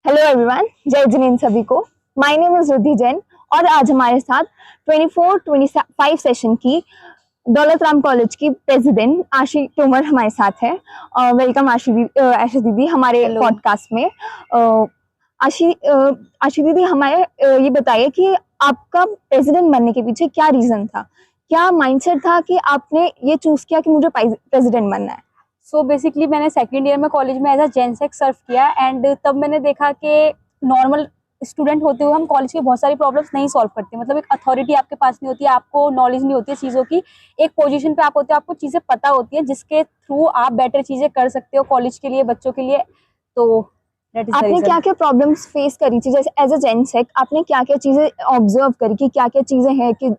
Hello everyone, जय जिनेंद्र सभी को। My name is Riddhi Jain और आज हमारे साथ 24-25 सेशन की दौलत राम कॉलेज की प्रेसिडेंट आशी तोमर हमारे साथ है। वेलकम आशी दीदी हमारे पॉडकास्ट में। आशी दीदी, हमारे ये बताइए कि आपका प्रेसिडेंट बनने के पीछे क्या रीजन था, क्या माइंडसेट था कि आपने ये चूज किया कि मुझे प्रेसिडेंट बनना है? सो बेसिकली मैंने सेकेंड ईयर में कॉलेज में एज अ जेनसेक सर्व किया एंड तब मैंने देखा कि नॉर्मल स्टूडेंट होते हुए हम कॉलेज की बहुत सारी प्रॉब्लम्स नहीं सॉल्व करते। मतलब एक अथॉरिटी आपके पास नहीं होती है, आपको नॉलेज नहीं होती है चीज़ों की। एक पोजीशन पे आप होते हो, आपको चीज़ें पता होती है जिसके थ्रू आप बेटर चीज़ें कर सकते हो कॉलेज के लिए, बच्चों के लिए। तो आपने क्या क्या प्रॉब्लम्स फेस करी थी, जैसे एज अ जेनसेक आपने क्या क्या चीजें ऑब्जर्व करी कि क्या क्या चीजें हैं कि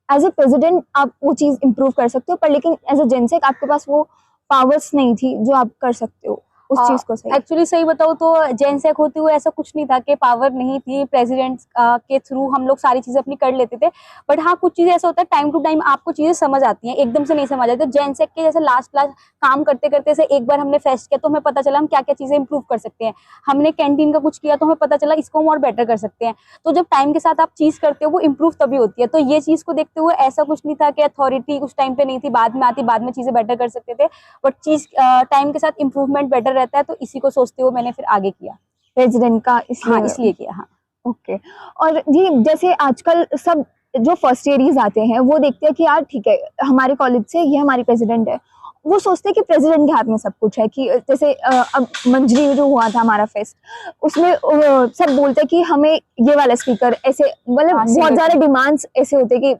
एज अ प्रेसिडेंट आप वो चीज इंप्रूव कर सकते हो, पर लेकिन एज अ जेनसेक आपके पास वो पावर्स नहीं थी जो आप कर सकते हो उस चीज को। सही एक्चुअली सही बताऊँ तो जेनसेक होते हुए ऐसा कुछ नहीं था कि पावर नहीं थी, प्रेसिडेंट के थ्रू हम लोग सारी चीजें अपनी कर लेते थे। बट हाँ, कुछ चीजें ऐसा होता है टाइम टू टाइम आपको चीजें समझ आती हैं, एकदम से नहीं समझ आती। तो जेनसेक के जैसे लास्ट काम करते करते से एक बार हमने फेस्ट किया तो हमें पता चला हम क्या क्या चीजें इंप्रूव कर सकते हैं। हमने कैंटीन का कुछ किया तो हमें पता चला इसको हम और बेटर कर सकते हैं। तो जब टाइम के साथ आप चीज करते हो वो इंप्रूव तभी होती है। तो ये चीज को देखते हुए ऐसा कुछ नहीं था कि अथॉरिटी उस टाइम पे नहीं थी, बाद में आती, बाद में चीजें बेटर कर सकते थे। बट चीज टाइम के साथ इंप्रूवमेंट बेटर रहता है, तो इसी को सोचते हुए मैंने फिर आगे किया प्रेसिडेंट का। इसलिए किया। हाँ, ओके। और जी, जैसे आजकल सब जो फर्स्ट ईयर्स आते हैं वो देखते हैं कि यार ठीक है, हमारे कॉलेज से ये हमारी प्रेसिडेंट है। वो सोचते हैं कि प्रेसिडेंट के हाथ में सब कुछ है, कि जैसे अब मंजरी जो हुआ था हमारा फेस्ट, उसमें सब बोलते हैं कि हमें ये वाला स्पीकर ऐसे, मतलब बहुत ज्यादा डिमांड्स ऐसे होते हैं कि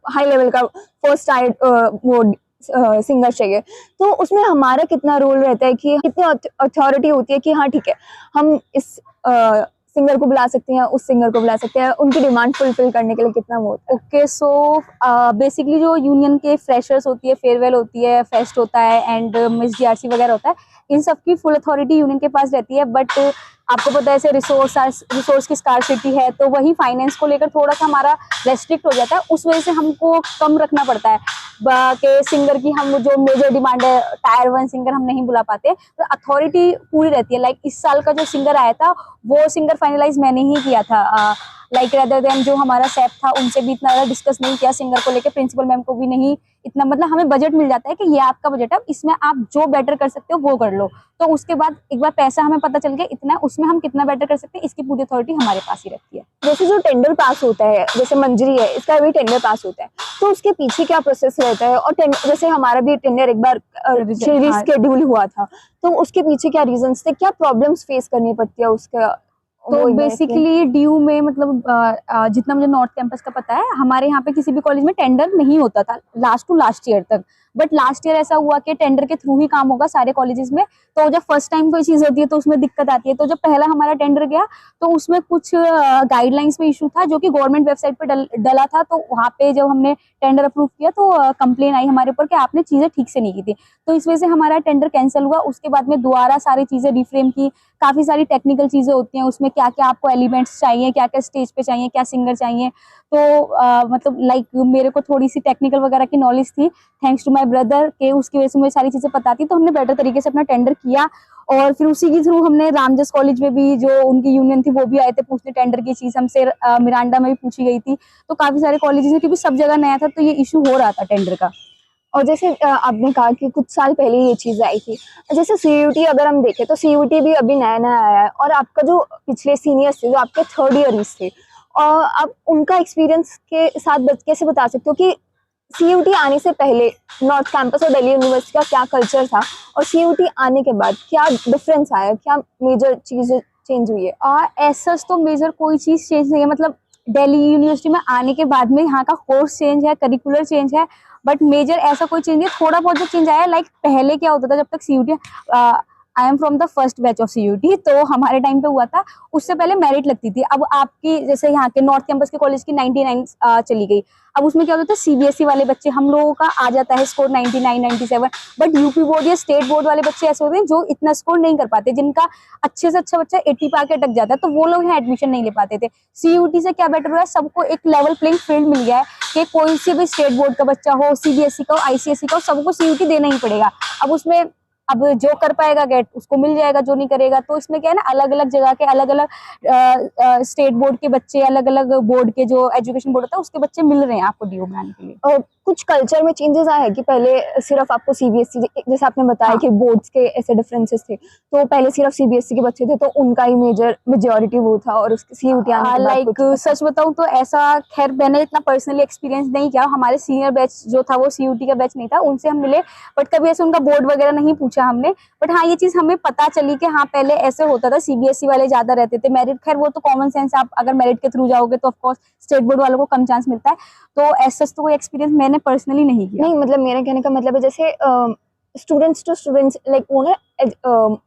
हाई लेवल का फर्स्ट आइड वो सिंगर चाहिए। तो उसमें हमारा कितना रोल रहता है, कि कितनी अथॉरिटी होती है कि हाँ ठीक है, हम इस सिंगर को बुला सकते हैं, उस सिंगर को बुला सकते हैं, उनकी डिमांड फुलफिल करने के लिए कितना वो होता है? ओके। सो बेसिकली जो यूनियन के फ्रेशर्स होती है, फेयरवेल होती है, फेस्ट होता है एंड मिस जीआरसी वगैरह होता है, इन सब की फुल अथॉरिटी यूनियन के पास रहती है। बट आपको पता है ऐसे रिसोर्स की स्कार्सिटी है, तो वही फाइनेंस को लेकर थोड़ा सा हमारा रेस्ट्रिक्ट हो जाता है। उस वजह से हमको कम रखना पड़ता है कि सिंगर की हम जो मेजर डिमांड है, टायर 1 सिंगर हम नहीं बुला पाते। तो अथॉरिटी पूरी रहती है। लाइक इस साल का जो सिंगर आया था वो सिंगर फाइनलाइज मैंने ही किया था। लाइक रेदर देन जो हमारा सेप था उनसे भी इतना ज़्यादा डिस्कस नहीं किया सिंगर को लेकर, प्रिंसिपल मैम को भी नहीं इतना। मतलब हमें बजट मिल जाता है कि ये आपका बजट है, इसमें आप जो बेटर कर सकते हो वो कर लो। तो उसके बाद एक बार पैसा हमें पता चल गया इतना, उसमें हम कितना बेटर कर सकते हैं, इसकी पूरी अथॉरिटी हमारे पास ही रहती है। जैसे जो टेंडर पास होता है, जैसे मंजरी है, इसका भी टेंडर पास होता है, तो उसके पीछे क्या प्रोसेस रहता है? और जैसे हमारा भी टेंडर एक बार रिस्केड्यूल हुआ था, तो उसके पीछे क्या रीजंस थे, क्या प्रॉब्लम्स फेस करनी पड़ती है उसका? तो बेसिकली ड्यू में मतलब जितना मुझे नॉर्थ कैंपस का पता है, हमारे यहाँ पे किसी भी कॉलेज में टेंडर नहीं होता था लास्ट टू लास्ट ईयर तक। बट लास्ट ईयर ऐसा हुआ कि टेंडर के थ्रू ही काम होगा सारे कॉलेजेस में। तो जब फर्स्ट टाइम कोई चीज होती है तो उसमें दिक्कत आती है। तो जब पहला हमारा टेंडर गया तो उसमें कुछ गाइडलाइंस में इशू था जो कि गवर्नमेंट वेबसाइट पे डला था। तो वहाँ पे जब हमने टेंडर अप्रूव किया तो कंप्लेन आई हमारे ऊपर कि आपने चीजें ठीक से नहीं की थी। तो इस वजह से हमारा टेंडर कैंसिल हुआ। उसके बाद में दोबारा सारी चीजें रिफ्रेम की। काफी सारी टेक्निकल चीजें होती हैं उसमें, क्या क्या आपको एलिमेंट्स चाहिए, क्या क्या स्टेज पे चाहिए, क्या सिंगर चाहिए। तो मतलब लाइक मेरे को थोड़ी सी टेक्निकल वगैरह की नॉलेज थी, थैंक्स टू माय ब्रदर, के उसकी वजह से मुझे सारी चीजें पता थी। तो हमने बेटर तरीके से अपना टेंडर किया और फिर उसी के थ्रू हमने रामजस कॉलेज में भी जो उनकी यूनियन थी वो भी आए थे पूछने टेंडर की चीज हमसे। मिरांडा में भी पूछी गई थी। तो काफी सारे कॉलेजेस में, क्योंकि सब जगह नया था तो ये इशू हो रहा था टेंडर का। और जैसे आपने कहा कि कुछ साल पहले ये चीज आई थी, जैसे सीयूटी अगर हम देखें तो सीयूटी भी अभी नया नया आया है, और आपका जो पिछले सीनियर्स थे, जो आपके थर्ड ईयर्स थे, और आप उनका एक्सपीरियंस के साथ कैसे बता सकते हो कि सीयूटी आने से पहले नॉर्थ कैंपस और दिल्ली यूनिवर्सिटी का क्या कल्चर था, और सीयूटी आने के बाद क्या डिफरेंस आया, क्या मेजर चीजें चेंज हुई है? ऐसा तो मेजर कोई चीज चेंज नहीं है। मतलब दिल्ली यूनिवर्सिटी में आने के बाद में यहाँ का कोर्स चेंज है, करिकुलर चेंज है, बट मेजर ऐसा कोई चेंज नहीं। थोड़ा बहुत जो चेंज आया, लाइक पहले क्या होता था जब तक CUT, I am from the first batch of CUT, तो हमारे टाइम पे हुआ था उससे पहले मेरिट लगती थी। अब आपकी जैसे यहाँ के नॉर्थ कैंपस के कॉलेज की 99 चली गई। अब उसमें क्या होता है, सीबीएसई वाले बच्चे, हम लोगों का आ जाता है स्कोर 99 97। बट यूपी बोर्ड या स्टेट बोर्ड वाले बच्चे ऐसे होते हैं जो इतना स्कोर नहीं कर पाते, जिनका अच्छे से अच्छा बच्चा 80 पे आके अटक जाता है, तो वो लोग यहाँ एडमिशन नहीं ले पाते थे। सीयूटी से क्या बेटर हुआ है, सबको एक लेवल प्लेइंग फील्ड मिल गया है कि कोई से भी स्टेट बोर्ड का बच्चा हो, सीबीएसई का हो, आईसीएसई का हो, सबको सीयूटी देना ही पड़ेगा। अब उसमें अब जो कर पाएगा गेट उसको मिल जाएगा, जो नहीं करेगा तो इसमें क्या है ना, अलग अलग जगह के अलग अलग स्टेट बोर्ड के बच्चे, अलग अलग बोर्ड के जो एजुकेशन बोर्ड होता है उसके बच्चे मिल रहे हैं आपको डीओ बनाने के लिए। और कुछ कल्चर में चेंजेस आए हैं कि पहले सिर्फ आपको सीबीएसई, जैसे आपने बताया हाँ। कि बोर्ड्स के ऐसे डिफरेंसेस थे, तो पहले सिर्फ सीबीएसई के बच्चे थे तो उनका ही मेजॉरिटी वो था, और उसके सीयूटी आने के बाद लाइक कुछ सच बताऊं तो ऐसा खैर मैंने इतना पर्सनली एक्सपीरियंस नहीं किया, हमारे सीनियर बैच जो था वो सीयूटी का बैच नहीं था, उनसे हम मिले बट कभी ऐसे उनका बोर्ड वगैरह नहीं पूछा हमने। बट हाँ, ये चीज हमें पता चली कि हाँ पहले ऐसे होता था, सीबीएसई वाले ज्यादा रहते थे, मेरिट खैर वो तो कॉमन सेंस, आप अगर मेरिट के थ्रू जाओगे तो ऑफकोर्स स्टेट बोर्ड वालों को कम चांस मिलता है, तो ऐसा तो कोई एक्सपीरियंस मैंने पर्सनली नहीं किया। नहीं, मतलब मेरे कहने का मतलब है जैसे स्टूडेंट्स टू स्टूडेंट्स लाइक वो ना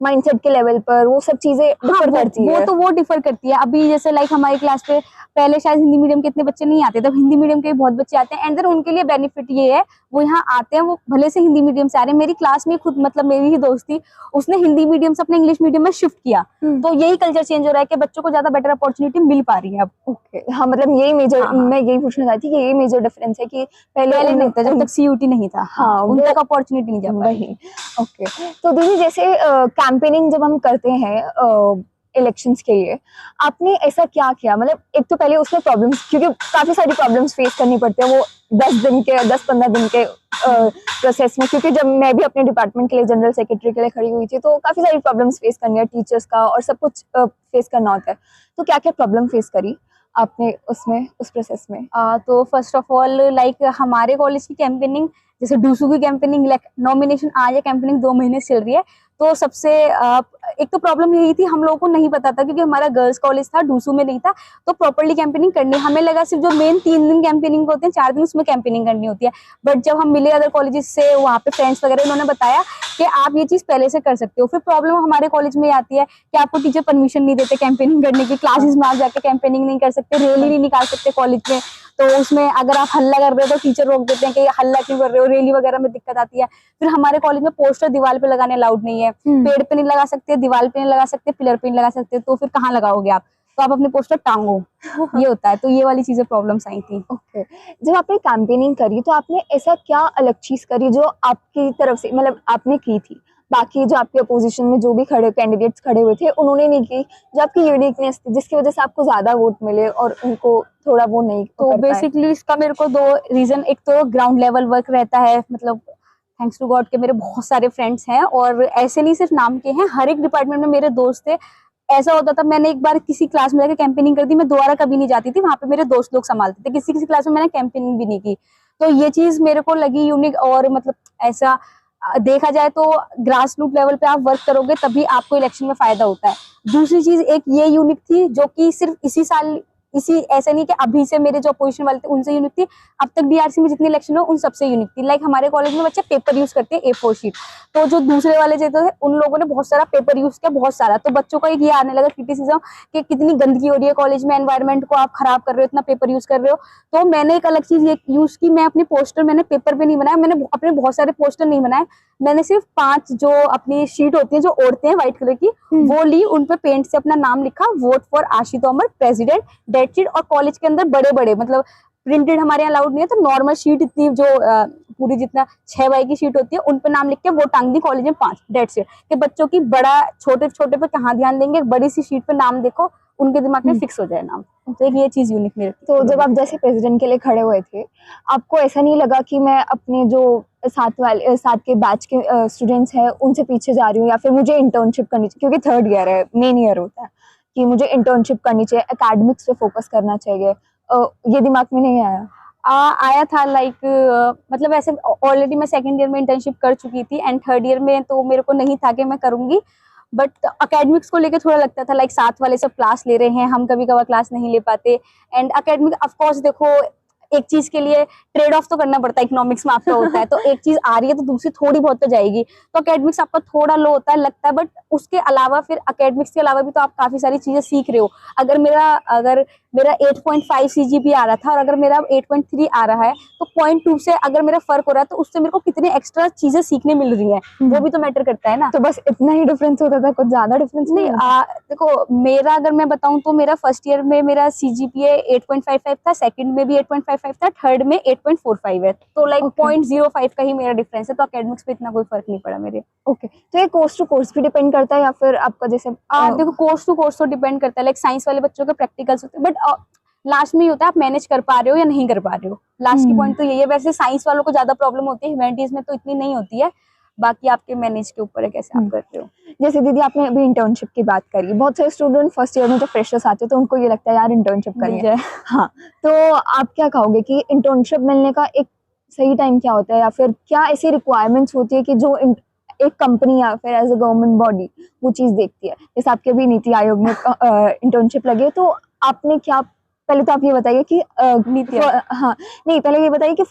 माइंडसेट के लेवल पर वो सब चीजें डिफर करती है। वो डिफर करती है। अभी जैसे लाइक हमारी क्लास पे पहले शायद हिंदी मीडियम के इतने बच्चे नहीं आते, तब हिंदी मीडियम के बहुत बच्चे आते हैं, एंड देन उनके लिए बेनिफिट ये है वो यहाँ आते हैं, वो भले से हिंदी मीडियम से आ रहे हैं। मेरी क्लास में खुद मतलब मेरी ही दोस्त थी, उसने हिंदी मीडियम से अपने इंग्लिश मीडियम में शिफ्ट किया, तो यही कल्चर चेंज हो रहा है कि बच्चों को ज्यादा बेटर अपॉर्चुनिटी मिल पा रही है अब। ओके, हाँ, मतलब यही मेजर, हाँ। मैं यही पूछना चाहती कि यही मेजर डिफरेंस है कि पहले नहीं था, जब तक सीयूटी नहीं था, हाँ, उन तक अपॉर्चुनिटी नहीं जा पाई। वही। ओके, तो दीदी जैसे कैंपेनिंग जब हम करते हैं इलेक्शंस के लिए, आपने ऐसा क्या किया? मतलब एक तो पहले उसमें प्रॉब्लम्स, क्योंकि काफी सारी प्रॉब्लम्स फेस करनी पड़ती है वो 10-15 दिन के प्रोसेस में, क्योंकि जब मैं भी अपने डिपार्टमेंट के लिए जनरल सेक्रेटरी के लिए खड़ी हुई थी तो काफी सारी प्रॉब्लम्स फेस करनी है, टीचर्स का और सब कुछ फेस करना होता है। तो क्या क्या प्रॉब्लम फेस करी आपने उसमें, उस प्रोसेस में? तो फर्स्ट ऑफ ऑल लाइक हमारे कॉलेज की कैंपेनिंग, जैसे डूसू की कैंपेनिंग, नॉमिनेशन आज है, कैंपेनिंग 2 महीने चल रही है, तो सबसे एक तो प्रॉब्लम यही थी, हम लोगों को नहीं पता था क्योंकि हमारा गर्ल्स कॉलेज था, डूसू में नहीं था, तो प्रॉपर्ली कैंपेनिंग करनी, हमें लगा सिर्फ जो मेन 3 दिन कैंपेनिंग होते हैं, 4 दिन उसमें कैंपेनिंग करनी होती है। बट जब हम मिले अदर कॉलेजेस से, वहाँ पे फ्रेंड्स वगैरह, उन्होंने बताया कि आप ये चीज पहले से कर सकते हो। फिर प्रॉब्लम हमारे कॉलेज में आती है कि आपको टीचर परमिशन नहीं देते कैंपेनिंग करने की, क्लासेस में आप जाके कैंपेनिंग नहीं कर सकते, रैली नहीं निकाल सकते कॉलेज में, तो उसमें अगर आप हल्ला कर रहे हो तो टीचर रोक देते हैं कि हल्ला क्यों कर रहे हो, रैली वगैरह में दिक्कत आती है। फिर हमारे कॉलेज में पोस्टर दीवार पे लगाने अलाउड नहीं है, पेड़ पे नहीं लगा सकते, दीवार पे नहीं लगा सकते, पिलर पे नहीं लगा सकते, तो फिर कहाँ लगाओगे आप, तो आप अपने पोस्टर टांगो, ये होता है। तो ये वाली चीजें प्रॉब्लम्स आई थी। ओके, जब आपने कैंपेनिंग करी तो आपने ऐसा क्या अलग चीज करी जो आपकी तरफ से, मतलब आपने की थी, बाकी जो आपके अपोजिशन में जो भी खड़े कैंडिडेट्स खड़े हुए थे उन्होंने नहीं की, जो आपकी यूनिकनेस थी जिसकी वजह से आपको ज्यादा वोट मिले और उनको थोड़ा वो नहीं तो बेसिकली इसका मेरे को 2 रीजन, एक तो ग्राउंड लेवल वर्क रहता है, मतलब थैंक्स टू गॉड के मेरे बहुत सारे फ्रेंड्स हैं, और ऐसे नहीं सिर्फ नाम के हैं, हर एक डिपार्टमेंट में मेरे दोस्त थे। ऐसा होता था, मैंने एक बार किसी क्लास में जाकर कैंपेनिंग कर दी, मैं दोबारा कभी नहीं जाती थी, वहां पे मेरे दोस्त लोग संभालते थे, किसी किसी क्लास में मैंने कैंपेनिंग भी नहीं की। तो ये चीज मेरे को लगी यूनिक, और मतलब ऐसा देखा जाए तो ग्रास रूट लेवल पे आप वर्क करोगे तभी आपको इलेक्शन में फायदा होता है। दूसरी चीज एक ये यूनिक थी जो कि सिर्फ इसी साल, इसी ऐसे नहीं कि अभी से मेरे जो अपोजिशन वाले थे उनसे यूनिक थी, अब तक डीआरसी में जितने इलेक्शन हो उन सबसे यूनिक थी। लाइक हमारे कॉलेज में बच्चे पेपर यूज करते हैं, A4 शीट, तो जो दूसरे वाले जो थे उन लोगों ने बहुत सारा पेपर यूज किया, बहुत सारा, तो बच्चों का एक ये आने लगा क्रिटिसिज्म कि कितनी गंदगी हो रही है कॉलेज में, एनवायरनमेंट को आप खराब कर रहे हो, इतना पेपर यूज कर रहे हो। तो मैंने एक अलग चीज ये यूज की, मैं अपनी पोस्टर मैंने पेपर पे नहीं बनाया, मैंने अपने बहुत सारे पोस्टर नहीं बनाए, मैंने सिर्फ 5 जो अपनी शीट होती है जो ओढ़ते हैं व्हाइट कलर की, वो ली, उन पे पेंट से अपना नाम लिखा, वोट फॉर आशी तोमर प्रेसिडेंट, डेट शीट, और कॉलेज के अंदर बड़े बड़े, मतलब प्रिंटेड हमारे यहाँ अलाउड नहीं है, तो नॉर्मल शीट इतनी जो पूरी जितना 6 बाई की शीट होती है उन पे नाम लिख के वो टांग दी कॉलेज में 5, डेट शीट, कि बच्चों की बड़ा छोटे छोटे पे कहाँ ध्यान देंगे, बड़ी सी शीट पे नाम देखो, उनके दिमाग में फिक्स हो जाए नाम। तो एक ये चीज यूनिक मेरे। तो जब आप जैसे प्रेसिडेंट के लिए खड़े हुए थे, आपको ऐसा नहीं लगा कि मैं अपने जो साथ के बैच के स्टूडेंट्स हैं उनसे पीछे जा रही हूँ, या फिर मुझे इंटर्नशिप करनी चाहिए, क्योंकि 3rd ईयर है, मेन ईयर होता है, कि मुझे इंटर्नशिप करनी चाहिए, एकेडमिक्स पे फोकस करना चाहिए, ये दिमाग में नहीं आया? आया था, लाइक मतलब ऐसे ऑलरेडी मैं 2nd ईयर में इंटर्नशिप कर चुकी थी, एंड 3rd ईयर में तो मेरे को नहीं था कि मैं करूंगी, बट अकेडमिक्स को लेके थोड़ा लगता था, लाइक साथ वाले सब क्लास ले रहे हैं, हम कभी कभार क्लास नहीं ले पाते, एंड अकेडमिक ऑफ कोर्स देखो एक चीज के लिए ट्रेड ऑफ तो करना पड़ता है, इकोनॉमिक्स में आपका होता है, तो एक चीज आ रही है तो दूसरी थोड़ी बहुत तो जाएगी, तो अकेडमिक्स आपका थोड़ा लो होता है लगता है, बट उसके अलावा फिर अकेडमिक्स के अलावा भी तो आप काफी सारी चीजें सीख रहे हो। अगर मेरा 8.5 CGPA आ रहा था और अगर मेरा 8.3 आ रहा है, तो 0.2 से अगर मेरा फर्क हो रहा है तो उससे मेरे को कितने एक्स्ट्रा चीजें सीखने मिल रही हैं, वो भी तो मैटर करता है ना। तो बस इतना ही डिफरेंस होता था, कुछ ज्यादा डिफरेंस नहीं? देखो मेरा अगर मैं बताऊं तो मेरा फर्स्ट ईयर में मेरा CGPA 8.55 था, सेकंड में भी 8.55 8.5 था, थर्ड में 8.45 है, तो लाइक Okay. 0.05 का ही मेरा डिफरेंस है, तो एकेडमिक्स पे इतना कोई फर्क नहीं पड़ा मेरे। ओके, तो ये कोर्स टू कोर्स भी डिपेंड करता है या फिर आपका जैसे देखो कोर्स टू कोर्स तो डिपेंड करता है, लाइक साइंस वाले बच्चों के प्रैक्टिकल्स होते हैं, बट लास्ट में ये होता है आप मैनेज कर पा रहे हो या नहीं कर पा रहे हो, लास्ट की पॉइंट तो यही है। वैसे साइंस वालों को ज्यादा प्रॉब्लम होती है, ह्यूमैनिटीज में तो इतनी नहीं होती है, बाकी आपके मैनेज के ऊपर है कैसे आप कर रहे हो। जैसे दीदी आपने अभी इंटर्नशिप की बात करी, बहुत सारे स्टूडेंट फर्स्ट ईयर में जो फ्रेशर्स आते हैं तो उनको ये लगता है यार इंटर्नशिप मिल करेंगे। जाए। हाँ, तो आप क्या कहोगे कि इंटर्नशिप मिलने का एक सही टाइम क्या होता है, या फिर क्या ऐसी रिक्वायरमेंट्स होती है कि जो एक कंपनी या फिर एज अ गवर्नमेंट बॉडी वो चीज़ देखती है? जैसे आपके भी नीति आयोग में इंटर्नशिप लगे, तो आपने क्या, पहले तो आप ये बताइए कि नीति हाँ नहीं, पहले ये बताइए कि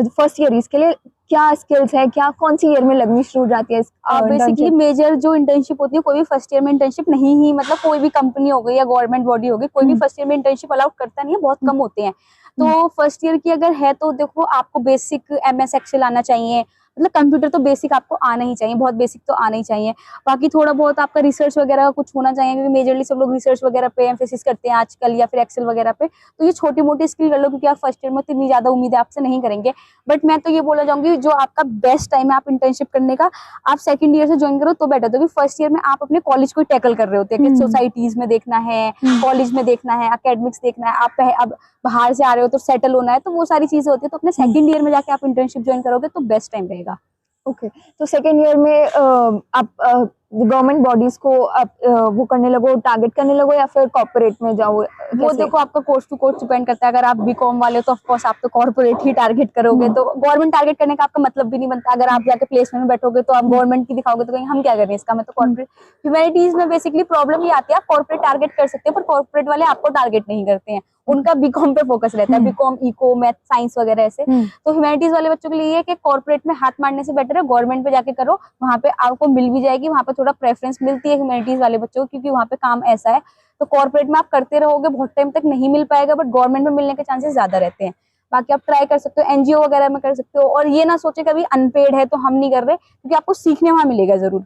फर्स्ट ईयर इसके लिए क्या स्किल्स है, क्या कौन सी ईयर में लगनी शुरू हो जाती है बेसिकली मेजर जो इंटर्नशिप होती है, कोई भी फर्स्ट ईयर में इंटर्नशिप नहीं ही, मतलब कोई भी कंपनी हो गई या गवर्नमेंट बॉडी हो गई, कोई भी फर्स्ट ईयर में इंटर्नशिप अलाउड करता नहीं है, बहुत कम होते हैं। तो फर्स्ट ईयर की अगर है तो देखो आपको बेसिक MS एक्सेल आना चाहिए, मतलब कंप्यूटर तो बेसिक आपको आना ही चाहिए, बहुत बेसिक तो आना ही चाहिए। बाकी थोड़ा बहुत आपका रिसर्च वगैरह का कुछ होना चाहिए, क्योंकि मेजरली सब लोग रिसर्च वगैरह पे एम्फेसिस करते हैं आजकल, या फिर एक्सेल वगैरह पे। तो ये छोटी मोटी स्किल कर लो, क्योंकि आप फर्स्ट ईयर में तो इतनी ज्यादा उम्मीद आपसे नहीं करेंगे। बट मैं तो ये बोला जाऊंगी, जो आपका बेस्ट टाइम है आप इंटर्नशिप करने का, आप सेकंड ईयर से ज्वाइन करो तो बेटर, क्योंकि फर्स्ट ईयर में आप अपने कॉलेज को टैकल कर रहे होते हैं कि सोसाइटीज में देखना है, कॉलेज में देखना है, एकेडमिक्स देखना है, आप अब बाहर से आ रहे हो तो सेटल होना है, तो वो सारी चीजें होती है। तो अपने सेकंड ईयर में जाके आप इंटर्नशिप ज्वाइन करोगे तो बेस्ट टाइम रहेगा। ओके, तो सेकेंड ईयर में आप गवर्नमेंट बॉडीज को आप वो करने लगो, टारगेट करने लगो, या फिर कॉर्पोरेट में जाओ? वो देखो आपका कोर्स टू कोर्स डिपेंड करता है। अगर आप बीकॉम वाले हो तो ऑफ कोर्स आप तो कॉर्पोरेट ही टारगेट करोगे, तो गवर्नमेंट टारगेट करने का आपका मतलब भी नहीं बनता। अगर आप जाके प्लेसमेंट में बैठोगे तो आप गवर्नमेंट की दिखाओगे तो कहीं हम क्या करें इसका, मैं तो कॉर्पोरेट। ह्यूमैनिटीज में बेसिकली प्रॉब्लम ये आती है, आप कॉर्पोरेट टारगेट कर सकते हो पर कॉर्पोरेट वाले आपको टारगेट नहीं करते हैं, उनका बीकॉम पे फोकस रहता है, बीकॉम, इको, मैथ, साइंस वगैरह ऐसे। तो ह्यूमैनिटीज वाले बच्चों के लिए ये है कि कॉर्पोरेट में हाथ मारने से बेटर है गवर्नमेंट पे जाके करो, वहां पे आपको मिल भी जाएगी, वहां पे थोड़ा प्रेफरेंस मिलती है ह्यूमैनिटीज वाले बच्चों को, क्योंकि वहां पे काम ऐसा है। तो कॉर्पोरेट में आप करते रहोगे बहुत टाइम तक नहीं मिल पाएगा, बट गवर्नमेंट में मिलने के चांसेस ज्यादा रहते हैं। बाकी आप ट्राई कर सकते हो, NGO वगैरह में कर सकते हो, और ये ना सोचे कभी अनपेड है तो हम नहीं कर रहे, क्योंकि आपको सीखने वहां मिलेगा जरूर।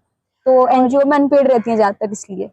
तो NGO में अनपेड रहती है ज्यादातर, इसलिए।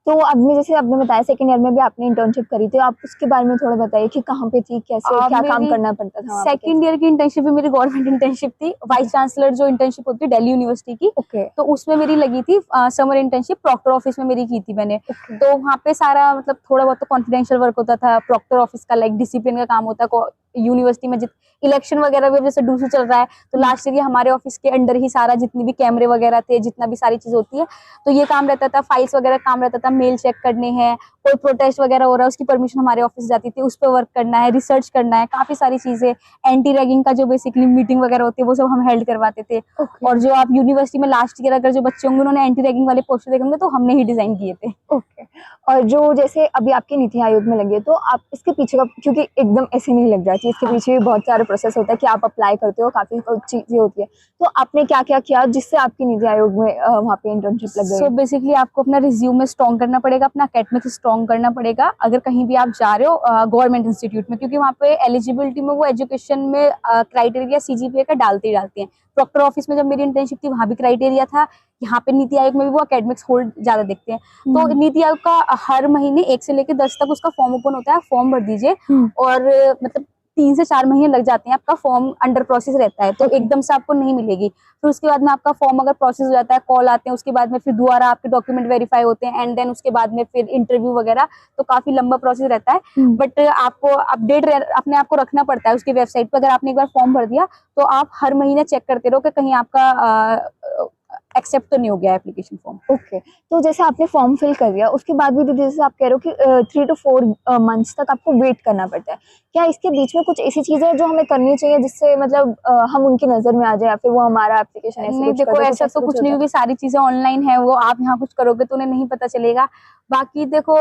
तो आपने जैसे आपने बताया सेकेंड ईयर में भी आपने इंटर्नशिप करी थी, आप उसके बारे में थोड़ा बताइए कि कहाँ पे थी, कैसे क्या काम करना पड़ता था? सेकंड ईयर की इंटर्नशिप भी मेरी गवर्नमेंट इंटर्नशिप थी, वाइस चांसलर जो इंटर्नशिप होती है दिल्ली यूनिवर्सिटी की। ओके, तो उसमें मेरी लगी थी समर इंटर्नशिप, प्रॉक्टर ऑफिस में मेरी की थी मैंने। तो वहाँ पे सारा मतलब थोड़ा बहुत तो कॉन्फिडेंशियल वर्क होता था, प्रॉक्टर ऑफिस का लाइक डिसिप्लिन का काम होता है यूनिवर्सिटी में। इलेक्शन वगैरह भी जैसे डूसू चल रहा है, तो लास्ट ईयर हमारे ऑफिस के अंडर ही सारा जितनी भी कैमरे वगैरह थे, जितना भी सारी चीज होती है, तो ये काम रहता था। फाइल्स वगैरह काम रहता था, मेल चेक करने हैं, कोई प्रोटेस्ट वगैरह हो रहा है उसकी परमिशन हमारे ऑफिस से जाती थी, उस पर वर्क करना है, रिसर्च करना है, काफी सारी चीजें। एंटी रैगिंग का जो बेसिकली मीटिंग वगैरह होती है वो सब हम हेल्ड करवाते थे। और जो आप यूनिवर्सिटी में लास्ट ईयर अगर जो बच्चे होंगे उन्होंने एंटी रैगिंग वाले पोस्टर देखे होंगे, तो हमने ही डिजाइन किए थे। ओके, और जो जैसे अभी आपकी नीति आयोग में लगी है, तो आप इसके पीछे का, क्योंकि एकदम ऐसे नहीं लग जाती, इसके पीछे भी बहुत सारे प्रोसेस होता है कि आप अप्लाई करते हो, काफी चीजें होती है, तो आपने क्या क्या किया जिससे आपकी नीति आयोग में वहाँ पे इंटर्नशिप लग गई? सो बेसिकली आपको अपना रिज्यूमे स्ट्रॉन्ग करना पड़ेगा, अपना एकेडमिक्स स्ट्रॉन्ग करना पड़ेगा अगर कहीं भी आप जा रहे हो गवर्नमेंट इंस्टीट्यूट में, क्योंकि वहाँ पे एलिजिबिलिटी में वो एजुकेशन में क्राइटेरिया CGPA का डालते ही डालते हैं। प्रॉक्टर ऑफिस में जब मेरी इंटर्नशिप थी वहाँ भी क्राइटेरिया था, यहाँ पे नीति आयोग में भी वो एकेडमिक्स होल्ड ज्यादा देखते हैं। तो नीति आयोग का हर महीने 1 से लेकर 10 तक उसका फॉर्म ओपन होता है, फॉर्म भर दीजिए, और मतलब 3 से 4 महीने लग जाते हैं, आपका फॉर्म अंडर प्रोसेस रहता है, तो एकदम से आपको नहीं मिलेगी। फिर उसके बाद में आपका फॉर्म अगर प्रोसेस हो जाता है, कॉल आते हैं, उसके बाद में फिर दोबारा आपके डॉक्यूमेंट वेरीफाई होते हैं, एंड देन उसके बाद में फिर इंटरव्यू वगैरह, तो काफी लंबा प्रोसेस रहता है। बट आपको अपडेट अपने आप को रखना पड़ता है उसकी वेबसाइट पर। अगर आपने एक बार फॉर्म भर दिया तो आप हर महीने चेक करते रहो कि कहीं आपका एक्सेप्ट तो नहीं हो गया एप्लीकेशन फॉर्म। ओके, तो जैसे आपने फॉर्म फिल कर दिया, उसके बाद भी दीदी जैसे आप कह रहे हो कि 3 to 4 मंथ्स तक आपको वेट करना पड़ता है, क्या इसके बीच में कुछ ऐसी चीजें हैं जो हमें करनी चाहिए जिससे मतलब हम उनकी नजर में आ जाए, या फिर वो हमारा एप्लीकेशन ऐसे नहीं, देखो ऐसा तो कुछ नहीं, क्योंकि सारी चीजें ऑनलाइन है, वो आप यहाँ कुछ करोगे तो उन्हें नहीं पता चलेगा। बाकी देखो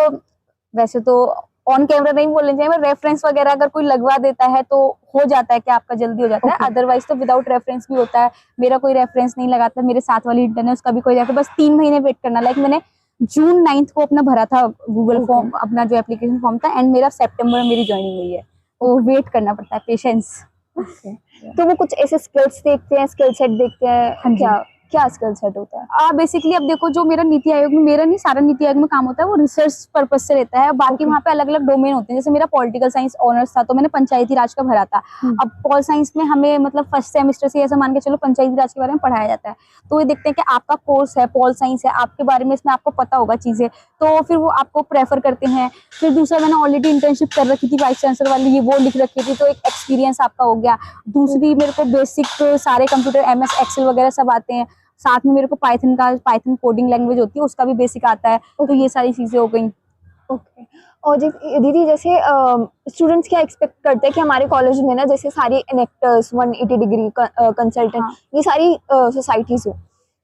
वैसे तो ऑन कैमरा नहीं बोलने चाहिए, रेफरेंस वगैरह अगर कोई लगवा देता है तो हो जाता है कि आपका जल्दी हो जाता है, अदरवाइज तो विदाउट रेफरेंस भी होता है। मेरा कोई रेफरेंस नहीं लगाता, मेरे साथ वाली इंटर्न है उसका भी कोई रेफरेंस, बस 3 महीने वेट करना। लाइक मैंने जून 9 को अपना भरा था गूगल फॉर्म, अपना जो एप्लीकेशन फॉर्म था, एंड मेरा सितंबर में मेरी ज्वाइनिंग हुई है, तो वेट करना पड़ता है, पेशेंस। तो वो कुछ ऐसे स्किल्स देखते हैं, स्किल सेट देखते हैं, क्या स्किल सेट होता है? बेसिकली अब देखो, जो मेरा नीति आयोग में, मेरा नहीं सारा नीति आयोग में काम होता है वो रिसर्च पर्पज से रहता है। बाकी वहाँ पे अलग अलग डोमेन होते हैं। जैसे मेरा पॉलिटिकल साइंस ऑनर्स था तो मैंने पंचायती राज का भरा था। अब पॉल साइंस में हमें मतलब फर्स्ट सेमेस्टर से ऐसा मान के चलो पंचायती राज के बारे में पढ़ाया जाता है। तो ये देखते हैं कि आपका कोर्स है पॉल साइंस है, आपके बारे में इसमें आपको पता होगा चीजें, तो फिर वो आपको प्रेफर करते हैं। फिर दूसरा, मैंने ऑलरेडी इंटर्नशिप कर रखी थी वाइस चांसलर वाली, ये वो लिख रखी थी, तो एक एक्सपीरियंस आपका हो गया। दूसरी, मेरे को बेसिक सारे कंप्यूटर MS एक्सेल वगैरह सब आते हैं। साथ में मेरे को पाइथन कोडिंग लैंग्वेज होती है उसका भी बेसिक आता है। तो ये सारी चीजें हो गई। ओके। और दीदी जैसे स्टूडेंट्स क्या एक्सपेक्ट करते हैं कि हमारे कॉलेज में ना जैसे सारी इनेक्टर्स 180 डिग्री कंसल्टेंट, हाँ। ये सारी सोसाइटीज हो,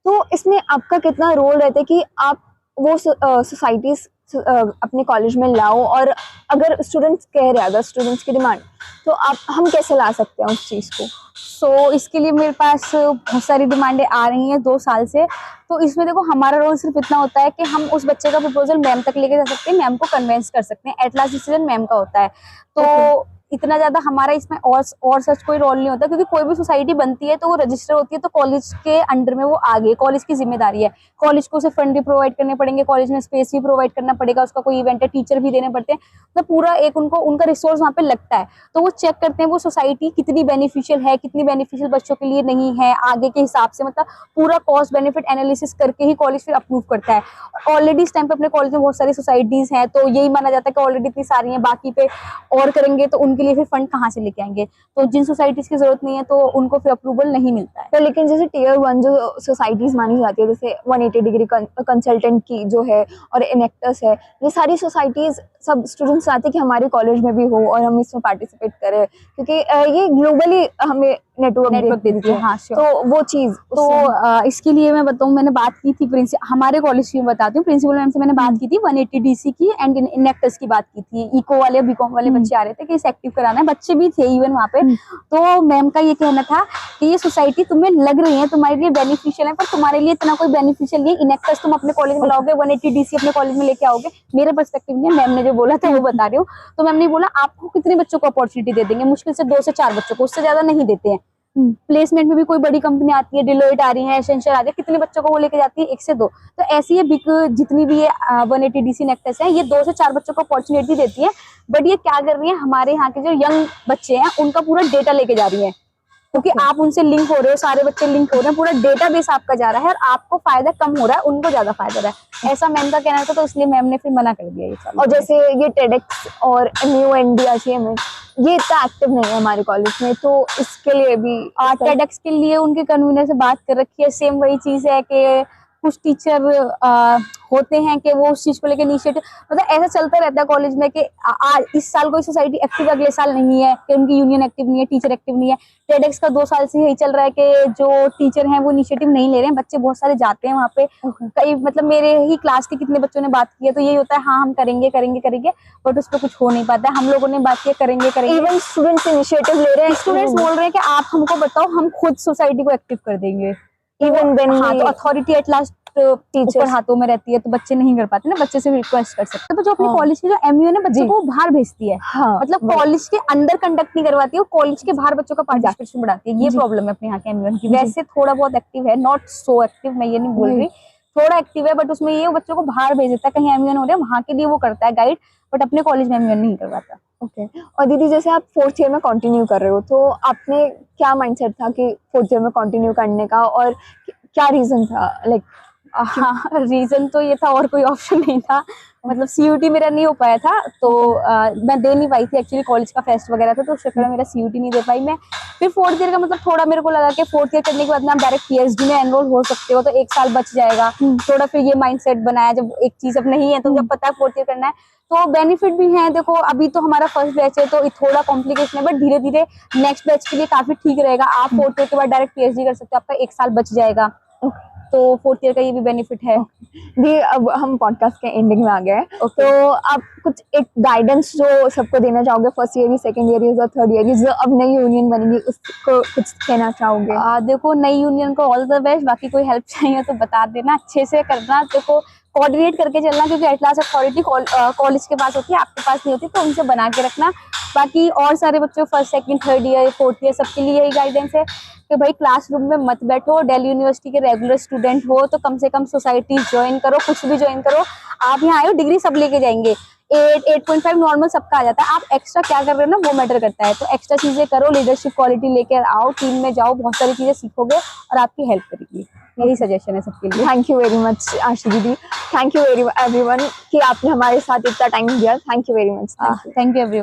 तो इसमें आपका कितना रोल रहता है कि आप वो सोसाइटीज अपने कॉलेज में लाओ, और अगर स्टूडेंट्स कह रहे हैं, अगर स्टूडेंट्स की डिमांड, तो हम कैसे ला सकते हैं उस चीज़ को? सो इसके लिए मेरे पास बहुत सारी डिमांडें आ रही हैं 2 साल से। तो इसमें देखो, हमारा रोल सिर्फ इतना होता है कि हम उस बच्चे का प्रपोजल मैम तक लेके जा सकते हैं, मैम को कन्विंस कर सकते हैं। एट लास्ट डिसीजन मैम का होता है। तो इतना ज्यादा हमारा इसमें और सच कोई रोल नहीं होता, क्योंकि कोई भी सोसाइटी बनती है तो वो रजिस्टर होती है, तो कॉलेज के अंडर में वो आ गई, कॉलेज की जिम्मेदारी है। कॉलेज को उसे फंड भी प्रोवाइड करने पड़ेंगे, कॉलेज में स्पेस भी प्रोवाइड करना पड़ेगा, उसका कोई इवेंट है टीचर भी देने पड़ते हैं, तो पूरा एक उनका रिसोर्स वहाँ पे लगता है। तो वो चेक करते हैं वो सोसाइटी कितनी बेनिफिशियल है, कितनी बेनिफिशियल बच्चों के लिए नहीं है, आगे के हिसाब से मतलब पूरा कॉस्ट बेनिफिट एनालिसिस करके ही कॉलेज फिर अप्रूव करता है। ऑलरेडी इस टाइम पे अपने कॉलेज में बहुत सारी सोसाइटीज हैं, तो यही माना जाता है कि ऑलरेडी इतनी सारी हैं, बाकी पे और करेंगे तो उनके लिए फिर फंड कहाँ से लेके आएंगे। तो जिन सोसाइटीज की जरूरत नहीं है तो उनको फिर अप्रूवल नहीं मिलता है। तो लेकिन जैसे टियर 1 जो सोसाइटीज मानी जाती है, जैसे 180 डिग्री कंसल्टेंट की जो है और इनेक्टर्स है, ये सारी सोसाइटीज सब स्टूडेंट्स चाहते हैं कि हमारे कॉलेज में भी हो और हम इसमें पार्टिसिपेट करें, क्योंकि ये ग्लोबली हमें नेटवर्क देती है। हाँ, तो वो चीज, तो इसके लिए मैं बताऊँ, मैंने बात की थी हमारे कॉलेज की बताती हूँ, प्रिंसिपल मैम से मैंने बात की थी 180 DC की एंड इनेक्टर्स की बात की थी। इको वाले बीकॉम वाले बच्चे आ रहे थे कि इसे एक्टिव कराना है, बच्चे भी थे इवन वहाँ पे। तो मैम का ये कहना था कि ये सोसाइटी तुम्हें लग रही है तुम्हारे लिए बेनिफिशियल है, पर तुम्हारे लिए इतना कोई बेनिफिशियल नहीं। इनेक्टर्स तुम अपने कॉलेज में लाओगे, 180 DC अपने कॉलेज में लेके आओगे, मेरा पर्सपेक्टिव नहीं है, मैम ने जो बोला था वो बता रही हूँ। तो मैम ने बोला आपको कितने बच्चों को अपॉर्चुनिटी दे देंगे, मुश्किल से 2 से 4 बच्चों को, उससे ज्यादा नहीं देते हैं। प्लेसमेंट में भी कोई बड़ी कंपनी आती है, डिलोइट आ रही है, एसेंशियल आ रही है, कितने बच्चों को वो लेके जाती है, 1 से 2। तो ऐसी ये बिग जितनी भी ये 180 DC नेक्टस है, ये 2 से 4 बच्चों को अपॉर्चुनिटी देती है। बट ये क्या कर रही है, हमारे यहाँ के जो यंग बच्चे हैं उनका पूरा डेटा लेके जा रही है, क्योंकि आप उनसे लिंक हो रहे हो, सारे बच्चे लिंक हो रहे हैं, पूरा डेटाबेस आपका जा रहा है और आपको फायदा कम हो रहा है, उनको ज्यादा फायदा हो रहा है, ऐसा मैम का कहना था। तो इसलिए मैम ने फिर मना कर दिया ये सब। और जैसे ये टेडेक्स और MU इंडिया ये इतना एक्टिव नहीं है हमारे कॉलेज में, तो इसके लिए भी टेडेक्स के लिए उनके कन्वीनर से बात कर रखी है। सेम वही चीज है कि कुछ टीचर होते हैं कि वो उस चीज को लेकर इनिशिएटिव, मतलब ऐसा चलता रहता है कॉलेज में कि आज इस साल कोई सोसाइटी एक्टिव, अगले साल नहीं है, कि उनकी यूनियन एक्टिव नहीं है, टीचर एक्टिव नहीं है। टेडेक्स का 2 साल से यही चल रहा है कि जो टीचर हैं वो इनिशिएटिव नहीं ले रहे हैं, बच्चे बहुत सारे जाते हैं वहाँ पे। कई मतलब मेरे ही क्लास के कितने बच्चों ने बात की है, तो यही होता है हाँ हम करेंगे करेंगे करेंगे, बट उस पर कुछ हो नहीं पाता है। हम लोगों ने बात की करेंगे करेंगे, इवन स्टूडेंट्स इनिशिएटिव ले रहे हैं, स्टूडेंट्स बोल रहे हैं कि आप हमको बताओ, हम खुद सोसाइटी को एक्टिव कर देंगे। इवन देन हाँ, तो अथॉरिटी एट लास्ट टीचर हाथों में रहती है, तो बच्चे नहीं कर पाते ना, बच्चे से रिक्वेस्ट कर सकते हैं। तो जो अपने कॉलेज की जो MU है ना, बच्चों को बाहर भेजती है, मतलब कॉलेज के अंदर कंडक्ट नहीं करवाती है, वो कॉलेज के बाहर बच्चों का पार्टिसिपेशन बढ़ाती है। ये प्रॉब्लम है अपने यहाँ के MU की। वैसे थोड़ा बहुत एक्टिव है, नॉट सो एक्टिव, मैं ये नहीं बोल रही, थोड़ा एक्टिव है, बट उसमें ये बच्चों को बाहर भेज देता है, कहीं MU हो रहा है वहाँ के लिए वो करता है गाइड, बट अपने कॉलेज में MU नहीं करवाता। ओके। और दीदी जैसे आप 4th ईयर में कंटिन्यू कर रहे हो, तो आपने क्या माइंडसेट था कि 4th ईयर में कंटिन्यू करने का, और क्या रीजन था? लाइक हाँ, रीजन तो ये था, और कोई ऑप्शन नहीं था। मतलब CUT मेरा नहीं हो पाया था, तो मैं दे नहीं पाई थी एक्चुअली, कॉलेज का फेस्ट वगैरह था, तो उस चक्कर में मेरा CUT नहीं दे पाई मैं। फिर 4th ईयर का मतलब थोड़ा मेरे को लगा कि 4th ईयर करने के बाद में आप डायरेक्ट PhD में एनरोल हो सकते हो, तो 1 साल बच जाएगा। थोड़ा फिर ये माइंडसेट बनाया, जब एक चीज अब नहीं है तो जब पता है 4th ईयर करना है, तो बेनिफिट भी है। देखो अभी तो हमारा फर्स्ट बैच है, तो थोड़ा कॉम्प्लिकेशन है, बट धीरे धीरे नेक्स्ट बैच के लिए काफी ठीक रहेगा। आप 4th ईयर के बाद डायरेक्ट PhD कर सकते हो, आपका 1 साल बच जाएगा, तो 4th ईयर का ये भी बेनिफिट है। जी, अब हम पॉडकास्ट के एंडिंग में आ गए हैं, तो आप कुछ एक गाइडेंस जो सबको देना चाहोगे, फर्स्ट ईयर, सेकंड ईयर और थर्ड ईयर, जो अब नई यूनियन बनेगी, उसको कुछ कहना चाहोगे? देखो नई यूनियन को ऑल द बेस्ट, बाकी कोई हेल्प चाहिए तो बता देना, अच्छे से करना। देखो कोऑर्डिनेट करके चलना, क्योंकि एट लास्ट अथॉरिटी कॉलेज के पास होती है, आपके पास नहीं होती, तो उनसे बना के रखना। बाकी और सारे बच्चों first second third year fourth year सबके लिए यही गाइडेंस है कि भाई क्लासरूम में मत बैठो, दिल्ली यूनिवर्सिटी के रेगुलर स्टूडेंट हो तो कम से कम सोसाइटी ज्वाइन करो, कुछ भी ज्वाइन करो। आप यहाँ आए हो, डिग्री सब लेके जाएंगे, 8.5 नॉर्मल सबका आ जाता है, आप एक्स्ट्रा क्या कर रहे हो ना वो मैटर करता है। तो एक्स्ट्रा चीजें करो, लीडरशिप क्वालिटी लेकर आओ, टीम में जाओ, बहुत सारी चीजें सीखोगे और आपकी हेल्प करेगी। यही सजेशन है सबके लिए। थैंक यू वेरी मच आशी दीदी, थैंक यू वेरी एवरीवन कि आपने हमारे साथ इतना टाइम दिया। Thank you very much. Thank you everyone.